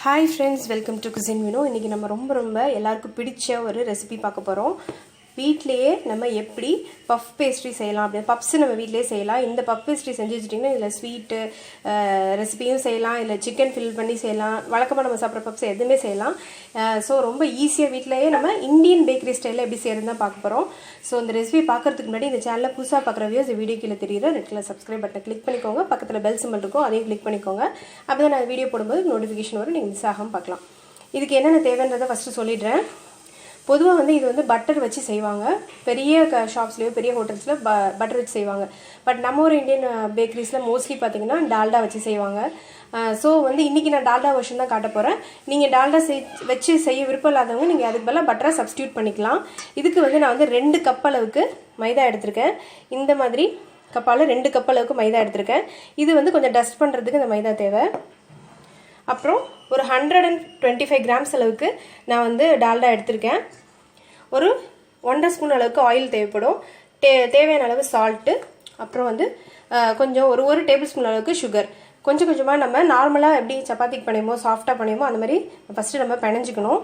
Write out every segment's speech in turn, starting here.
Hi friends, welcome to Cuisine Vino. இன்னைக்கு நம்ம ரொம்ப எல்லாருக்கும் பிடிச்ச ஒரு ரெசிபி பார்க்க போறோம். வீட்லயே நம்ம எப்படி பஃப் பேஸ்ட்ரி செய்யலாம் அப்படி பப்ஸ் நம்ம வீட்லயே செய்யலாம். இந்த பஃப் பேஸ்ட்ரி செஞ்சு வச்சிட்டீங்கன்னா இதுல ஸ்வீட் ரெசிபியும் செய்யலாம், இல்ல சிக்கன் ஃபில் பண்ணி செய்யலாம். வழக்கமா நம்ம சாப்பிட்ற பப்ஸ் எதுவுமே செய்யலாம். சோ ரொம்ப ஈஸியா வீட்லயே நம்ம இந்தியன் பேக்கரி ஸ்டைல்ல எப்படி செய்யறதுன்னு தான் பார்க்க போறோம். சோ இந்த ரெசிபி பார்க்கிறதுக்கு முன்னாடி இந்த சேனலை புதுசா பார்க்குற வியூஸ் வீடியோ கீழே தெரியுற ரெட் கலர் சப்ஸ்கிரைப் பட்டனை கிளிக் பண்ணிக்கோங்க. பக்கத்துல பெல் சிம்பல் இருக்கும், அதையும் கிளிக் பண்ணிக்கோங்க. அப்பதான் நான் வீடியோ போடும்போது நோட்டிஃபிகேஷன் வரும், நீங்க மிஸ் ஆகாம பார்க்கலாம். இதுக்கு என்னென்ன தேவைன்றதை ஃபர்ஸ்ட் சொல்லிடுறேன். பொதுவாக வந்து இது வந்து பட்டர் வச்சு செய்வாங்க. பெரிய ஷாப்ஸ்லேயோ பெரிய ஹோட்டல்ஸில் பட்டர் வச்சு செய்வாங்க. பட் நம்ம ஒரு இந்தியன் பேக்கரிஸில் மோஸ்ட்லி பார்த்தீங்கன்னா டால்டா வச்சு செய்வாங்க. ஸோ வந்து இன்றைக்கி நான் டால்டா வெர்ஷன் தான் காட்ட போகிறேன். நீங்கள் டால்டா வச்சு செய்ய விருப்பம் இல்லாதவங்க நீங்கள் அதுக்கு பதிலாக பட்டரை சப்ஸ்டியூட் பண்ணிக்கலாம். இதுக்கு வந்து நான் வந்து 2 கப் அளவுக்கு மைதா எடுத்திருக்கேன். இந்த மாதிரி கப்பால் 2 கப் அளவுக்கு மைதா எடுத்திருக்கேன். இது வந்து கொஞ்சம் டஸ்ட் பண்ணுறதுக்கு இந்த மைதா தேவை. அப்புறம் ஒரு 125 கிராம்ஸ் அளவுக்கு நான் வந்து டால்டா எடுத்திருக்கேன். ஒரு 1.5 ஸ்பூன் அளவுக்கு ஆயில் தேவைப்படும். தேவையான அளவு சால்ட்டு, அப்புறம் வந்து கொஞ்சம் ஒரு டேபிள் ஸ்பூன் அளவுக்கு சுகர். கொஞ்சம் கொஞ்சமாக நம்ம நார்மலாக எப்படி சப்பாத்திக்கு பண்ணியுமோ சாஃப்டாக பண்ணியுமோ அந்த மாதிரி ஃபஸ்ட்டு நம்ம பிணைஞ்சிக்கணும்.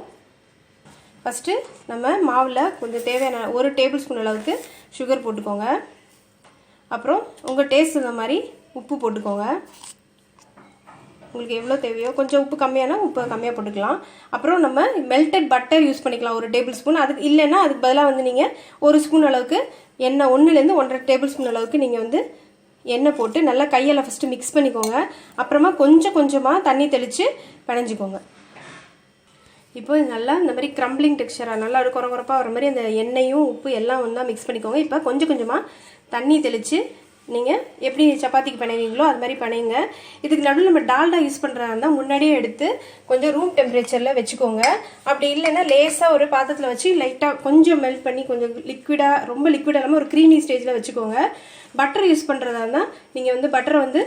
ஃபஸ்ட்டு நம்ம மாவில் கொஞ்சம் தேவையான 1 டேபிள் ஸ்பூன் அளவுக்கு சுகர் போட்டுக்கோங்க. அப்புறம் உங்கள் டேஸ்ட் இந்த மாதிரி உப்பு போட்டுக்கோங்க. உங்களுக்கு எவ்வளோ தேவையோ, கொஞ்சம் உப்பு கம்மியானா உப்பு கம்மியாக போட்டுக்கலாம். அப்புறம் நம்ம மெல்டட் பட்டர் யூஸ் பண்ணிக்கலாம் 1 டேபிள் ஸ்பூன். அதுக்கு இல்லைன்னா அதுக்கு பதிலாக வந்து நீங்கள் 1 ஸ்பூன் அளவுக்கு எண்ணெய், 1லேருந்து 1.5 டேபிள் ஸ்பூன் அளவுக்கு நீங்கள் வந்து எண்ணெய் போட்டு நல்லா கையில் ஃபஸ்ட்டு மிக்ஸ் பண்ணிக்கோங்க. அப்புறமா கொஞ்சம் கொஞ்சமாக தண்ணி தெளித்து பிணைஞ்சிக்கோங்க. இப்போ நல்லா இந்த மாதிரி க்ரம்பிளிங் டெக்ஸ்சராக நல்லா ஒரு குறப்பாக வர மாதிரி அந்த எண்ணெயும் உப்பு எல்லாம் ஒன்றா மிக்ஸ் பண்ணிக்கோங்க. இப்போ கொஞ்சம் கொஞ்சமாக தண்ணி தெளித்து நீங்கள் எப்படி சப்பாத்திக்கு பிணைவீங்களோ அது மாதிரி பிணைங்க. இதுக்கு நடுவில் நம்ம டால்டா யூஸ் பண்ணுறதா இருந்தால் முன்னாடியே எடுத்து கொஞ்சம் ரூம் டெம்பரேச்சரில் வச்சுக்கோங்க. அப்படி இல்லைன்னா லேசாக ஒரு பாத்திரத்தில் வச்சு லைட்டாக கொஞ்சம் மெல்ட் பண்ணி கொஞ்சம் லிக்விடாக, ரொம்ப லிக்விடாக இல்லாமல் ஒரு க்ரீமி ஸ்டேஜில் வச்சுக்கோங்க. பட்டர் யூஸ் பண்ணுறதா இருந்தால் நீங்கள் வந்து பட்டரை வந்து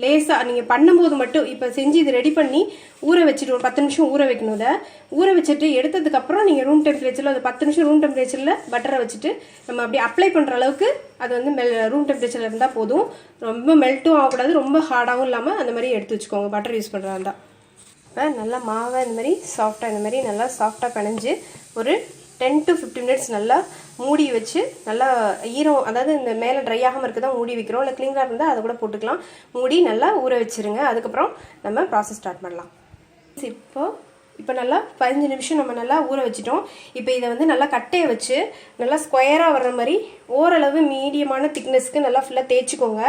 லேசாக நீங்கள் பண்ணும்போது மட்டும், இப்போ செஞ்சு இது ரெடி பண்ணி ஊற வச்சுட்டு ஒரு 10 நிமிஷம் ஊற வைக்கணும். இதை ஊற வச்சுட்டு எடுத்ததுக்கப்புறம் நீங்கள் ரூம் டெம்பரேச்சரில் அது 10 நிமிஷம் ரூம் டெம்பரேச்சரில் பட்டரை வச்சுட்டு நம்ம அப்படி அப்ளை பண்ணுற அளவுக்கு அது வந்து ரூம் டெம்பரேச்சரில் இருந்தால் போதும். ரொம்ப மெல்ட்டும் ஆகக்கூடாது, ரொம்ப ஹார்டாகவும் இல்லாமல் அந்த மாதிரி எடுத்து வச்சுக்கோங்க பட்டர் யூஸ் பண்ணுறதா இருந்தால். இப்போ நல்லா மாவை இந்த மாதிரி சாஃப்டாக இந்த மாதிரி நல்லா சாஃப்டாக பிணைஞ்சு ஒரு 10 to 15 மினிட்ஸ் நல்லா மூடி வச்சு நல்லா ஈரம், அதாவது இந்த மேலே ட்ரை ஆகாமல் இருக்க தான் மூடி வைக்கிறோம். இல்லை க்ளீனாக இருந்தால் அதை கூட போட்டுக்கலாம். மூடி நல்லா ஊற வச்சுருங்க. அதுக்கப்புறம் நம்ம ப்ராசஸ் ஸ்டார்ட் பண்ணலாம். இப்போ நல்லா 15 நிமிஷம் நம்ம நல்லா ஊற வச்சிட்டோம். இப்போ இதை வந்து நல்லா கட்டையை வச்சு நல்லா ஸ்கொயராக வர்ற மாதிரி ஓரளவு மீடியமான திக்னஸ்க்கு நல்லா ஃபுல்லாக தேய்ச்சிக்கோங்க.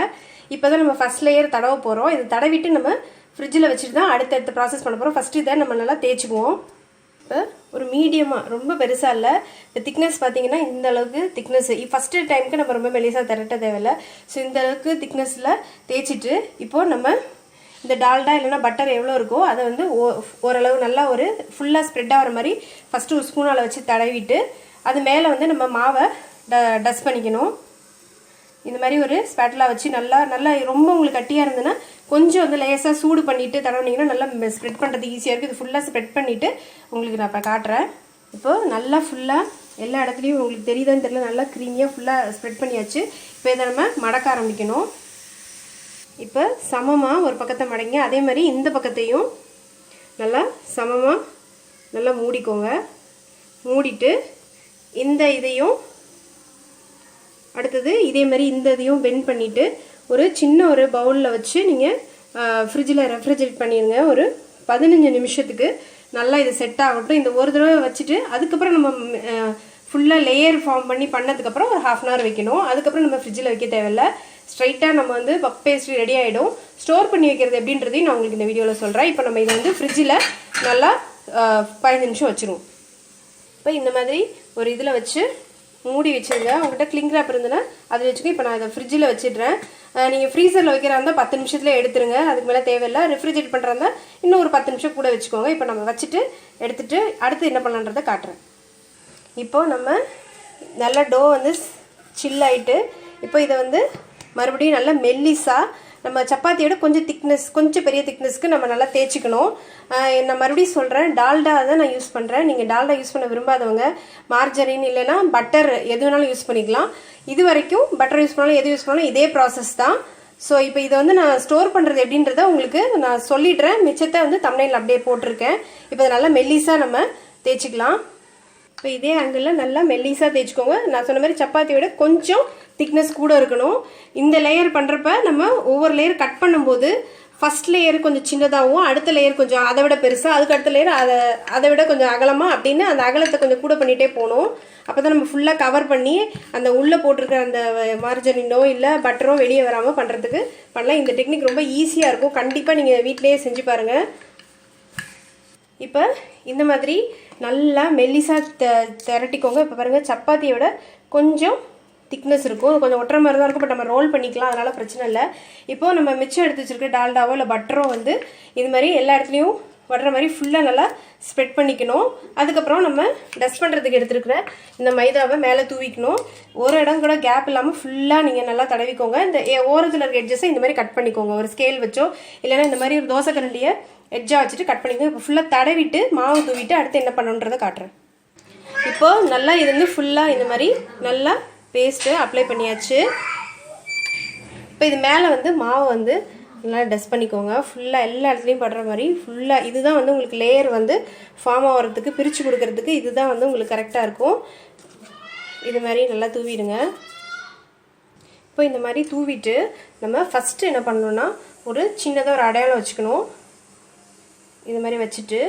இப்போ தான் நம்ம ஃபஸ்ட் லேயர் தடவை போகிறோம். இதை தடவிட்டு நம்ம ஃப்ரிட்ஜில் வச்சுட்டு தான் அடுத்தடுத்த ப்ராசஸ் பண்ண போகிறோம். ஃபஸ்ட்டு இதை நம்ம நல்லா தேய்ச்சிக்குவோம். இப்போ ஒரு மீடியமாக, ரொம்ப பெருசாக இல்லை. இப்போ திக்னஸ் பார்த்தீங்கன்னா இந்த அளவுக்கு திக்னஸ். ஃபஸ்ட்டு டைமுக்கு நம்ம ரொம்ப மெலிசாக திரட்ட தேவையில்லை. ஸோ இந்த அளவுக்கு திக்னஸில் தேய்ச்சிட்டு இப்போது நம்ம இந்த டால்டா இல்லைன்னா பட்டர் எவ்வளோ இருக்கோ அதை வந்து ஓரளவு நல்லா ஒரு ஃபுல்லாக ஸ்ப்ரெட் ஆகிற மாதிரி ஃபஸ்ட்டு ஒரு ஸ்பூனால் வச்சு தடவிட்டு அது மேலே வந்து நம்ம மாவை டஸ்ட் பண்ணிக்கணும். இந்த மாதிரி ஒரு ஸ்பேட்டலாக வச்சு நல்லா நல்லா ரொம்ப உங்களுக்கு கட்டியாக இருந்ததுன்னா கொஞ்சம் வந்து லேசாக சூடு பண்ணிவிட்டு தடவினீங்கன்னா நல்லா ஸ்ப்ரெட் பண்ணுறது ஈஸியாக இருக்குது. இது ஃபுல்லாக ஸ்ப்ரெட் பண்ணிவிட்டு உங்களுக்கு நான் இப்போ காட்டுறேன். இப்போது நல்லா ஃபுல்லாக எல்லா இடத்துலையும் உங்களுக்கு தெரியுதான்னு தெரியல, நல்லா க்ரீமியாக ஃபுல்லாக ஸ்ப்ரெட் பண்ணியாச்சு. இப்போ இதை நம்ம மடக்க ஆரம்பிக்கணும். இப்போ சமமாக ஒரு பக்கத்தை மடங்க, அதே மாதிரி இந்த பக்கத்தையும் நல்லா சமமாக நல்லா மூடிக்கோங்க. மூடிட்டு இந்த இதையும் அடுத்தது இதே மாதிரி இந்த இதையும் பெண்ட் பண்ணிவிட்டு ஒரு சின்ன ஒரு பவுலில் வச்சு நீங்கள் ஃப்ரிட்ஜில் ரெஃப்ரிஜரேட் பண்ணிடுங்க. ஒரு 15 நிமிஷத்துக்கு நல்லா இது செட் ஆகட்டும். இந்த ஒரு தடவை வச்சுட்டு அதுக்கப்புறம் நம்ம ஃபுல்லாக லேயர் ஃபார்ம் பண்ணி பண்ணதுக்கப்புறம் ஒரு 1/2 hour வைக்கணும். அதுக்கப்புறம் நம்ம ஃப்ரிட்ஜில் வைக்க தேவையில்லை. ஸ்ட்ரைட்டாக நம்ம வந்து பஃப் பேஸ்ட்ரி ரெடி ஆகிடும். ஸ்டோர் பண்ணி வைக்கிறது எப்படின்றதையும் நான் உங்களுக்கு இந்த வீடியோவில் சொல்கிறேன். இப்போ நம்ம இதை வந்து ஃப்ரிட்ஜில் நல்லா 15 நிமிஷம் வச்சுருவோம். இப்போ இந்த மாதிரி ஒரு இதில் வச்சு மூடி வச்சுருங்க. உங்கள்கிட்ட கிளிங் ரேப் இருந்ததுன்னா அதை வச்சுக்கோ. இப்போ நான் இதை ஃப்ரிட்ஜில் வச்சிடுறேன். நீங்கள் ஃப்ரீசரில் வைக்கிறா இருந்தால் 10 நிமிஷத்தில் எடுத்துருங்க. அதுக்கு மேலே தேவையில்லை. ரெஃப்ரிஜரேட் பண்ணுறதா இன்னும் ஒரு 10 நிமிஷம் கூட வச்சுக்கோங்க. இப்போ நம்ம வச்சுட்டு எடுத்துகிட்டு அடுத்து என்ன பண்ணலான்றதை காட்டுறேன். இப்போது நம்ம நல்லா டோ வந்து சில் ஆகிட்டு இப்போ இதை வந்து மறுபடியும் நல்லா மெல்லிஸாக நம்ம சப்பாத்தியோட கொஞ்சம் திக்னஸ், கொஞ்சம் பெரிய திக்னஸ்க்கு நம்ம நல்லா தேய்ச்சிக்கணும். நான் மறுபடியும் சொல்கிறேன், டால்டா தான் நான் யூஸ் பண்ணுறேன். நீங்கள் டால்டா யூஸ் பண்ண விரும்பாதவங்க மார்ஜரின் இல்லைன்னா பட்டர் எது வேணாலும் யூஸ் பண்ணிக்கலாம். இது வரைக்கும் பட்டர் யூஸ் பண்ணாலும் எது யூஸ் பண்ணாலும் இதே ப்ராசஸ் தான். ஸோ இப்போ இதை வந்து நான் ஸ்டோர் பண்ணுறது எப்படின்றத உங்களுக்கு நான் சொல்லிடுறேன். மிச்சத்தை வந்து தம்ப்நெயில்ல அப்படியே போட்டிருக்கேன். இப்போ இதை நல்லா மெல்லிஸாக நம்ம தேய்ச்சிக்கலாம். இப்போ இதே ஆங்கிளில் நல்லா மெல்லிஸாக தேய்ச்சிக்கோங்க. நான் சொன்ன மாதிரி சப்பாத்தியை விட கொஞ்சம் திக்னஸ் கூட இருக்கணும். இந்த லேயர் பண்ணுறப்ப நம்ம ஒவ்வொரு லேயர் கட் பண்ணும்போது ஃபர்ஸ்ட் லேயர் கொஞ்சம் சின்னதாகவும், அடுத்த லேயர் கொஞ்சம் அதை விட பெருசாக, அதுக்கு அடுத்த லேயர் அதை விட கொஞ்சம் அகலமாக அப்படின்னு அந்த அகலத்தை கொஞ்சம் கூட பண்ணிகிட்டே போகணும். அப்போ தான் நம்ம ஃபுல்லாக கவர் பண்ணி அந்த உள்ளே போட்டிருக்கிற அந்த மார்ஜரினோ இல்லை பட்டரோ வெளியே வராமல் பண்ணுறதுக்கு பண்ணலாம். இந்த டெக்னிக் ரொம்ப ஈஸியாக இருக்கும். கண்டிப்பாக நீங்கள் வீட்டிலேயே செஞ்சு பாருங்கள். இப்போ இந்த மாதிரி நல்லா மெல்லிசாக திரட்டிக்கோங்க. இப்போ பாருங்கள் சப்பாத்தியோட கொஞ்சம் திக்னஸ் இருக்கும். கொஞ்சம் ஒட்டுற மாதிரி தான் இருக்கும். பட் நம்ம ரோல் பண்ணிக்கலாம், அதனால் பிரச்சனை இல்லை. இப்போது நம்ம மிச்சம் எடுத்து வச்சுருக்க டால்டாவோ இல்லை பட்டரோ வந்து இது மாதிரி எல்லா இடத்துலையும் வர்ற மாதிரி ஃபுல்லாக நல்லா ஸ்ப்ரெட் பண்ணிக்கணும். அதுக்கப்புறம் நம்ம டஸ்ட் பண்ணுறதுக்கு எடுத்துருக்கிற இந்த மைதாவை மேலே தூவிக்கணும். ஒரு இடம் கூட கேப் இல்லாமல் ஃபுல்லாக நீங்கள் நல்லா தடவிக்கோங்க. இந்த ஓரத்தில் இருக்க எட்ஜஸை இந்த மாதிரி கட் பண்ணிக்கோங்க. ஒரு ஸ்கேல் வச்சோ இல்லைன்னா இந்த மாதிரி ஒரு தோசை கரண்டியை எட்ஜாக வச்சுட்டு கட் பண்ணிக்கோங்க. இப்போ ஃபுல்லாக தடவிட்டு மாவு தூவிட்டு அடுத்து என்ன பண்ணணுன்றதை காட்டுறேன். இப்போது நல்லா இது வந்து ஃபுல்லாக இந்த மாதிரி நல்லா பேஸ்ட்டு அப்ளை பண்ணியாச்சு. இப்போ இது மேலே வந்து மாவை வந்து நல்லா டஸ்ட் பண்ணிக்கோங்க. ஃபுல்லாக எல்லா இடத்துலையும் படுற மாதிரி ஃபுல்லாக. இதுதான் வந்து உங்களுக்கு லேயர் வந்து ஃபார்ம் ஆகிறதுக்கு, பிரித்து கொடுக்கறதுக்கு இதுதான் வந்து உங்களுக்கு கரெக்டாக இருக்கும். இது மாதிரி நல்லா தூவிடுங்க. இப்போ இந்த மாதிரி தூவிட்டு நம்ம ஃபஸ்ட்டு என்ன பண்ணணும்னா ஒரு சின்னதாக ஒரு அடையாளம் வச்சுக்கணும். இது மாதிரி வச்சுட்டு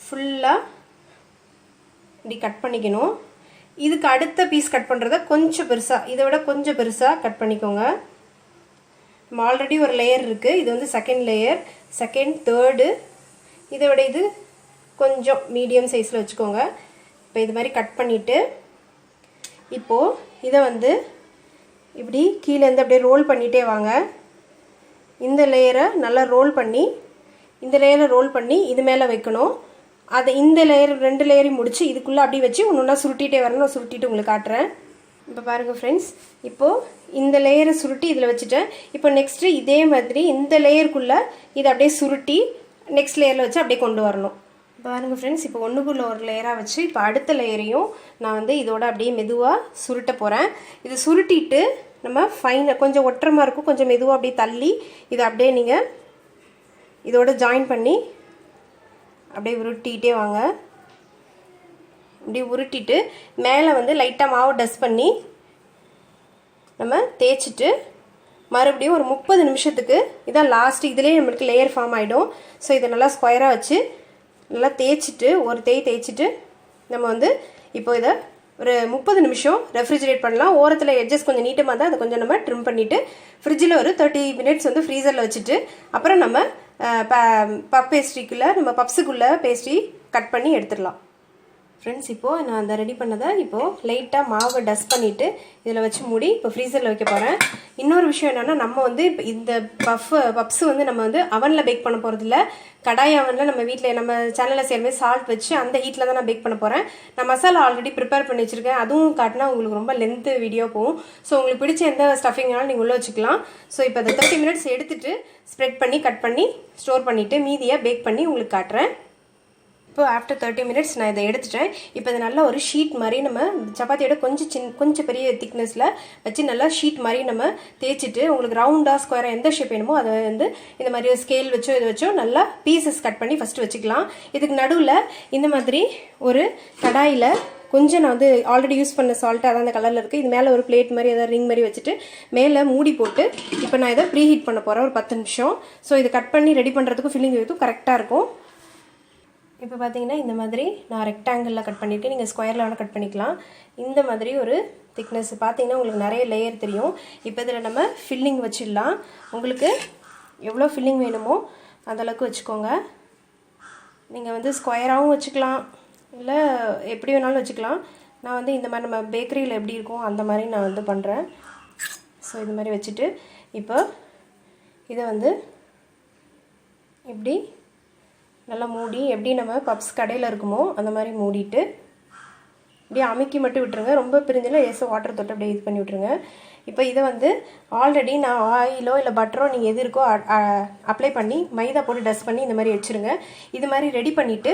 ஃபுல்லாக இப்படி கட் பண்ணிக்கணும். இதுக்கு அடுத்த பீஸ் கட் பண்ணுறத கொஞ்சம் பெருசாக, இதை விட கொஞ்சம் பெருசாக கட் பண்ணிக்கோங்க. நம்ம ஆல்ரெடி ஒரு லேயர் இருக்குது. இது வந்து செகண்ட் லேயர், செகண்ட், தேர்டு. இதை விட இது கொஞ்சம் மீடியம் சைஸில் வச்சுக்கோங்க. இப்போ இது மாதிரி கட் பண்ணிவிட்டு இப்போது இதை வந்து இப்படி கீழேருந்து அப்படியே ரோல் பண்ணிகிட்டே வாங்க. இந்த லேயரை நல்லா ரோல் பண்ணி இந்த லேயரை ரோல் பண்ணி இது மேலே வைக்கணும். அதை இந்த லேயர் 2 லேயரையும் முடிச்சு இதுக்குள்ளே அப்படியே வச்சு ஒன்று ஒன்றா சுருட்டிகிட்டே வரணும். நான் சுருட்டிட்டு உங்களுக்கு காட்டுறேன். இப்போ பாருங்கள் ஃப்ரெண்ட்ஸ், இப்போது இந்த லேயரை சுருட்டி இதில் வச்சுட்டேன். இப்போ நெக்ஸ்ட்டு இதே மாதிரி இந்த லேயருக்குள்ளே இதை அப்படியே சுருட்டி நெக்ஸ்ட் லேயரில் வச்சு அப்படியே கொண்டு வரணும். பாருங்கள் ஃப்ரெண்ட்ஸ், இப்போ ஒன்றுக்குள்ள ஒரு லேயராக வச்சு இப்போ அடுத்த லேயரையும் நான் வந்து இதோட அப்படியே மெதுவாக சுருட்ட போகிறேன். இது சுருட்டிட்டு நம்ம ஃபைனாக கொஞ்சம் ஒட்டுறமாக இருக்கும், கொஞ்சம் மெதுவாக அப்படியே தள்ளி இதை அப்படியே நீங்கள் இதோட ஜாயின் பண்ணி அப்படியே உருட்டிகிட்டே வாங்க. இப்படி உருட்டிட்டு மேலே வந்து லைட்டாக மாவு டஸ்ட் பண்ணி நம்ம தேய்ச்சிட்டு மறுபடியும் ஒரு 30 நிமிஷத்துக்கு இதான் லாஸ்ட்டு. இதுலேயே நம்மளுக்கு லேயர் ஃபார்ம் ஆகிடும். ஸோ இதை நல்லா ஸ்கொயராக வச்சு நல்லா தேய்ச்சிட்டு ஒரு தேய்ச்சிட்டு நம்ம வந்து இப்போ இதை ஒரு 30 நிமிஷம் ரெஃப்ரிஜரேட் பண்ணலாம். ஓரத்தில் எட்ஜஸ் கொஞ்சம் நீட்டமாக இருந்தால் அதை கொஞ்சம் நம்ம ட்ரிம் பண்ணிவிட்டு ஃப்ரிட்ஜில் ஒரு 30 மினிட்ஸ் வந்து ஃப்ரீசரில் வச்சுட்டு அப்புறம் நம்ம பப் பேஸ்ட்ரிக்குள்ளே நம்ம பப்ஸுக்குள்ளே பேஸ்ட்ரி கட் பண்ணி எடுத்துடலாம். ஃப்ரெண்ட்ஸ், இப்போது நான் அந்த ரெடி பண்ணதை இப்போது லைட்டாக மாவை டஸ்ட் பண்ணிவிட்டு இதில் வச்சு மூடி இப்போ ஃப்ரீசரில் வைக்க போகிறேன். இன்னொரு விஷயம் என்னென்னா, நம்ம வந்து இப்போ இந்த பப்ஸு வந்து நம்ம வந்து அவனில் பேக் பண்ண போகிறதில்ல. கடாய் அவனில் நம்ம வீட்டில் நம்ம சேனலில் சேர்மே சால்ட் வச்சு அந்த ஹீட்டில் தான் நான் பேக் பண்ண போகிறேன். நான் மசாலா ஆல்ரெடி ப்ரிப்பேர் பண்ணி வச்சுருக்கேன். அதுவும் காட்டினா உங்களுக்கு ரொம்ப லென்த்து வீடியோ போகும். ஸோ உங்களுக்கு பிடிச்ச எந்த ஸ்டஃபிங்னாலும் நீங்கள் உள்ளே வச்சுக்கலாம். ஸோ இப்போ அதை 30 மினிட்ஸ் எடுத்துகிட்டு ஸ்ப்ரெட் பண்ணி கட் பண்ணி ஸ்டோர் பண்ணிவிட்டு மீதியாக பேக் பண்ணி உங்களுக்கு காட்டுறேன். இப்போ ஆஃப்டர் 30 மினிட்ஸ் நான் இதை எடுத்துட்டேன். இப்போ இது நல்லா ஒரு ஷீட் மாதிரி நம்ம சப்பாத்தியோட கொஞ்சம் பெரிய திக்னஸில் வச்சு நல்லா ஷீட் மாதிரி நம்ம தேய்ச்சிட்டு உங்களுக்கு ரவுண்டாக ஸ்கொயராக எந்த ஷேப் வேணுமோ அதை வந்து இந்த மாதிரி ஒரு ஸ்கேல் வச்சோ இது வச்சோ நல்லா பீசஸ் கட் பண்ணி ஃபஸ்ட்டு வச்சுக்கலாம். இதுக்கு நடுவில் இந்த மாதிரி ஒரு கடாயில் கொஞ்சம் நான் வந்து ஆல்ரெடி யூஸ் பண்ண சால்ட்டு அதான் அந்த கலரில் இருக்குது. இது மேலே ஒரு பிளேட் மாதிரி ஏதாவது ரிங் மாதிரி வச்சுட்டு மேலே மூடி போட்டு இப்போ நான் இதை ப்ரீ ஹீட் பண்ண போகிறேன் ஒரு 10 நிமிஷம். ஸோ இதை கட் பண்ணி ரெடி பண்ணுறதுக்கும் ஃபில்லிங் இதுக்கும் கரெக்டாக இருக்கும். இப்போ பார்த்தீங்கன்னா இந்த மாதிரி நான் ரெக்டாங்கிளில் கட் பண்ணியிருக்கேன். நீங்கள் ஸ்கொயரில் வேணால் கட் பண்ணிக்கலாம். இந்த மாதிரி ஒரு திக்னஸ் பார்த்தீங்கன்னா உங்களுக்கு நிறைய லேயர் தெரியும். இப்போ இதில் நம்ம ஃபில்லிங் வச்சிடலாம். உங்களுக்கு எவ்வளோ ஃபில்லிங் வேணுமோ அந்தளவுக்கு வச்சுக்கோங்க. நீங்கள் வந்து ஸ்கொயராகவும் வச்சுக்கலாம், இல்லை எப்படி வேணாலும் வச்சுக்கலாம். நான் வந்து இந்த மாதிரி நம்ம பேக்கரியில் எப்படி இருக்கும் அந்த மாதிரி நான் வந்து பண்ணுறேன். ஸோ இது மாதிரி வச்சுட்டு இப்போ இதை வந்து இப்படி நல்லா மூடி எப்படி நம்ம பப்ஸ் கடையில் இருக்குமோ அந்த மாதிரி மூடிட்டு இப்படியே அமுக்கி மட்டும் விட்டுருங்க. ரொம்ப பிரிஞ்சில் லேசாக வாட்டர் தொட்டு அப்படியே இது பண்ணி விட்டுருங்க. இப்போ இதை வந்து ஆல்ரெடி நான் ஆயிலோ இல்லை பட்டரோ நீங்கள் எது இருக்கோ அப்ளை பண்ணி மைதா போட்டு டஸ்ட் பண்ணி இந்த மாதிரி வச்சுருங்க. இது மாதிரி ரெடி பண்ணிவிட்டு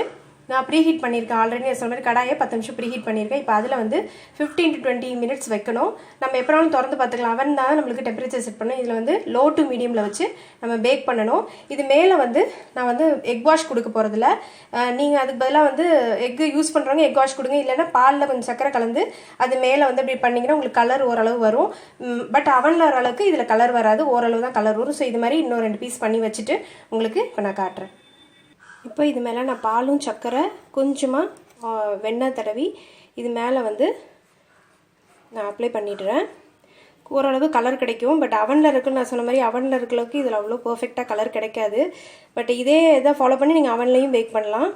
நான் ப்ரீஹீட் பண்ணியிருக்கேன் ஆல்ரெடி. நான் சொன்ன மாதிரி கடாயை 10 நிமிஷம் ப்ரீஹீட் பண்ணியிருக்கேன். இப்போ அதில் வந்து 15 to 20 minutes வைக்கணும். நம்ம எப்போனாலும் திறந்து பார்த்துக்கலாம். அவன் தான் நம்மளுக்கு டெம்பரேச்சர் செட் பண்ணணும். இதில் வந்து லோ டு மீடியமில் வச்சு நம்ம பேக் பண்ணணும். இது மேலே வந்து நான் வந்து எக் வாஷ் கொடுக்க போகிறதில்ல. நீங்கள் அதுக்கு பதிலாக வந்து எக்கு யூஸ் பண்ணுறவங்க எக் வாஷ் கொடுங்க. இல்லைன்னா பாலில் கொஞ்சம் சக்கரை கலந்து அது மேலே வந்து இப்படி பண்ணிங்கன்னா உங்களுக்கு கலர் ஓரளவு வரும். பட் அவனில் வர அளவுக்கு இதில் கலர் வராது, ஓரளவு தான் கலர் வரும். ஸோ இது மாதிரி இன்னும் 2 பீஸ் பண்ணி வச்சுட்டு உங்களுக்கு இப்போ நான் காட்டுறேன். இப்போ இது மேலே நான் பாலும் சர்க்கரை கொஞ்சமாக வெண்ணெய் தடவி இது மேலே வந்து நான் அப்ளை பண்ணிடுறேன். ஓரளவு கலர் கிடைக்கும். பட் அவனில் இருக்குன்னு நான் சொன்ன மாதிரி அவனில் இருக்கிறளவுக்கு இதில் அவ்வளோ பர்ஃபெக்டாக கலர் கிடைக்காது. பட் இதே இதை ஃபாலோ பண்ணி நீங்கள் அவன்லையும் பேக் பண்ணலாம்.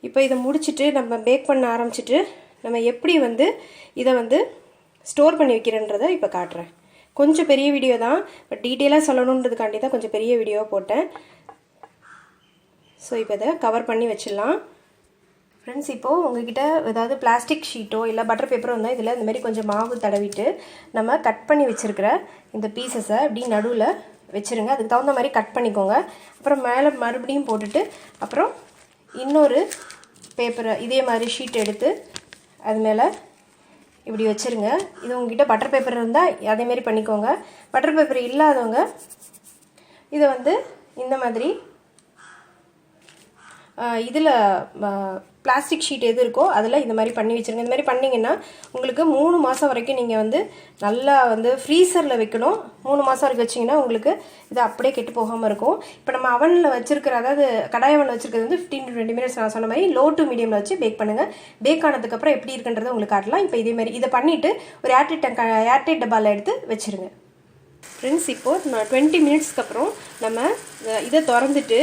இப்போ இதை முடிச்சுட்டு நம்ம பேக் பண்ண ஆரம்பிச்சிட்டு நம்ம எப்படி வந்து இதை வந்து ஸ்டோர் பண்ணி வைக்கிறேன்றதை இப்போ காட்டுறேன். கொஞ்சம் பெரிய வீடியோ தான், பட் டீட்டெயிலாக சொல்லணுன்றதுக்காண்டி தான் கொஞ்சம் பெரிய வீடியோவாக போட்டேன். ஸோ இப்போ இதை கவர் பண்ணி வச்சிடலாம். ஃப்ரெண்ட்ஸ், இப்போது உங்ககிட்ட ஏதாவது பிளாஸ்டிக் ஷீட்டோ இல்லை பட்டர் பேப்பரோ இருந்தால் இதில் இந்தமாரி கொஞ்சம் மாவு தடவிட்டு நம்ம கட் பண்ணி வச்சுருக்கிற இந்த பீசஸை இப்படி நடுவில் வச்சுருங்க. அதுக்கு தகுந்த மாதிரி கட் பண்ணிக்கோங்க. அப்புறம் மேலே மறுபடியும் போட்டுட்டு அப்புறம் இன்னொரு பேப்பரை இதே மாதிரி ஷீட் எடுத்து அது மேலே இப்படி வச்சுருங்க. இது உங்ககிட்ட பட்டர் பேப்பர் இருந்தால் அதேமாரி பண்ணிக்கோங்க. பட்டர் பேப்பர் இல்லாதவங்க இதை வந்து இந்த மாதிரி இதில் பிளாஸ்டிக் ஷீட் எது இருக்கோ அதில் இந்த மாதிரி பண்ணி வச்சுருங்க. இந்த மாதிரி பண்ணிங்கன்னா உங்களுக்கு 3 மாதம் வரைக்கும் நீங்கள் வந்து நல்லா வந்து ஃப்ரீசரில் வைக்கணும். 3 மாதம் வரைக்கும் வச்சிங்கன்னா உங்களுக்கு இது அப்படியே கெட்டு போகாமல் இருக்கும். இப்போ நம்ம அவனில் வச்சுருக்கிற, அதாவது கடாய் அவனில் வச்சுருக்கிறது வந்து 15 to 20 minutes நான் சொன்ன மாதிரி லோ டு மீடியமில் வச்சு பேக் பண்ணுங்கள். பேக் ஆனதுக்கப்புறம் எப்படி இருக்குன்றதை உங்களுக்கு காட்டலாம். இப்போ இதேமாதிரி இதை பண்ணிவிட்டு ஒரு ஏர்டைட் டப்பாவில் எடுத்து வச்சுருங்க. ஃப்ரெண்ட்ஸ், இப்போது நான் 20 minutesக்கு அப்புறம் நம்ம இதை திறந்துட்டு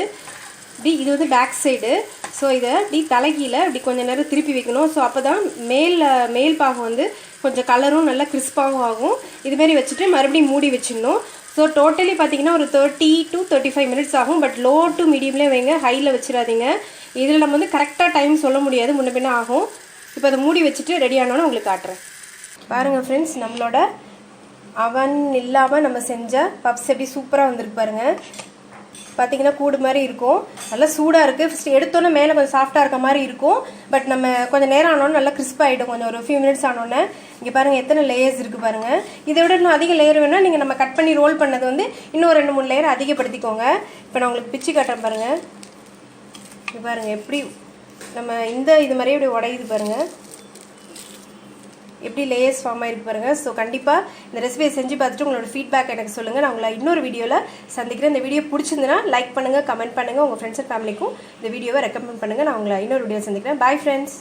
இப்படி இது வந்து பேக் சைடு. ஸோ இதை இப்படி தலைகீழ இப்படி கொஞ்சம் நேரம் திருப்பி வைக்கணும். ஸோ அப்போ தான் மேல் பாகம் வந்து கொஞ்சம் கலரும் நல்லா கிறிஸ்பாகவும் ஆகும். இதுமாரி வச்சுட்டு மறுபடியும் மூடி வச்சிடணும். ஸோ டோட்டலி பார்த்தீங்கன்னா ஒரு 30 to 35 minutes ஆகும். பட் லோ டு மீடியம்லேயே வைங்க, ஹையில் வச்சிடாதீங்க. இதில் நம்ம வந்து கரெக்டாக டைம் சொல்ல முடியாது, முன்ன பின்ன ஆகும். இப்போ அதை மூடி வச்சுட்டு ரெடி ஆனோன்னு உங்களுக்கு காட்டுறேன். பாருங்கள் ஃப்ரெண்ட்ஸ், நம்மளோட அவன் இல்லாமல் நம்ம செஞ்ச பப்ஸ் எப்படி சூப்பராக வந்திருக்கு பாருங்கள். பார்த்தீங்கன்னா கூடு மாதிரி இருக்கும், நல்லா சூடாக இருக்குது. ஃபஸ்ட்டு எடுத்தோன்னே மேலே கொஞ்சம் சாஃப்டாக இருக்க மாதிரி இருக்கும். பட் நம்ம கொஞ்சம் நேரம் ஆனோன்னு நல்லா கிறிஸ்ப் ஆகிடும். கொஞ்சம் ஒரு few minutes ஆனோன்னே இங்கே பாருங்கள் எத்தனை லேயர்ஸ் இருக்குது பாருங்கள். இதை விட இன்னும் அதிக லேயர் வேணால் நீங்கள் நம்ம கட் பண்ணி ரோல் பண்ணது வந்து இன்னும் 2-3 லேயர் அதிகப்படுத்திக்கோங்க. இப்போ நான் உங்களுக்கு பிச்சு காட்டுறேன் பாருங்கள். இது பாருங்கள் எப்படி நம்ம இது மாதிரியே இப்படி உடையுது பாருங்கள், எப்படி லேயர்ஸ் ஃபார்ம் ஆகிருக்கு பாருங்கள். ஸோ கண்டிப்பாக இந்த ரெசிபியை செஞ்சு பார்த்துட்டு உங்களோட ஃபீட்பேக் எனக்கு சொல்லுங்கள். நான் உங்களை இன்னொரு வீடியோவில் சந்திக்கிறேன். இந்த வீடியோ பிடிச்சிருந்துன்னா லைக் பண்ணுங்கள், கமெண்ட் பண்ணுங்கள், உங்கள் ஃப்ரெண்ட்ஸ் அண்ட் ஃபேமிலிக்கும் இந்த வீடியோவை ரெக்கமெண்ட் பண்ணுங்கள். நான் உங்களை இன்னொரு வீடியோ சந்திக்கிறேன். Bye friends.